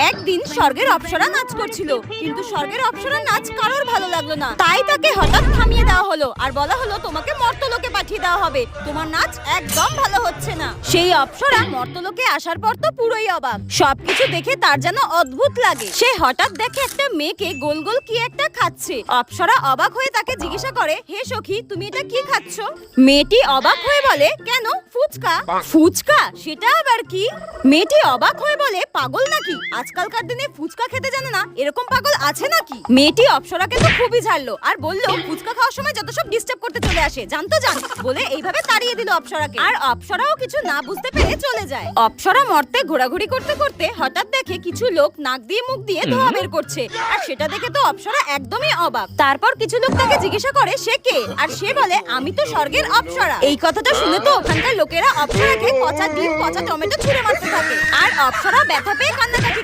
একদিন স্বর্গের অপ্সরা নাচ করছিল, কিন্তু স্বর্গের অপ্সরা নাচ কারোর ভালো লাগলো না। তাই তাকে হঠাৎ থামিয়ে দেওয়া হলো আর বলা হলো তোমাকে মর্তলোকে পাঠিয়ে দেওয়া হবে, তোমার নাচ একদম ভালো হচ্ছে না। সেই অপ্সরা মর্তলোকে আসার পর তো পুরোই অবাক, সবকিছু দেখে তার যেন অদ্ভুত লাগে। সে হঠাৎ দেখে একটা মেয়েকে গোল গোল কি একটা খাচ্ছে। অপ্সরা অবাক হয়ে তাকে জিজ্ঞাসা করে, হে সখী, তুমি এটা কি খাচ্ছ? মেয়েটি অবাক হয়ে বলে, কেন, ফুচকা। ফুচকা? সেটা আবার কি? মেয়েটি অবাক হয়ে বলে, পাগল নাকি, আজকালকার দিনে ফুচকা খেতে জানে না, এরকম পাগল আছে নাকি? মেয়েটি অপ্সরাকে তো খুবই ঝাড়লো আর বললো, ফুচকা খাওয়ার সময় যত সব ডিস্টার্ব করতে চলে আসে, জানতো জান, বলে এইভাবে তাড়িয়ে দিল অপ্সরাকে। আর অপ্সরাও কিছু না বুঝতে পেরে চলে যায়। অপ্সরা মর্তে ঘোরাঘুরি করতে করতে হঠাৎ দেখে কিছু লোক নাক দিয়ে মুখ দিয়ে ধোঁয়া বের করছে, আর সেটা দেখে তো অপ্সরা একদমই অবাক। তারপর কিছু লোক তাকে জিজ্ঞাসা করে সে কে, আর সে বলে, আমি তো স্বর্গের অপ্সরা। এই কথাটা শুনে তো ওখানকার লোকেরা অপ্সরাকে পচা ডিম পচা টমেটো ছুঁড়ে মারতে থাকে, আর অপ্সরা ব্যথা পেয়ে কান্নাকাটি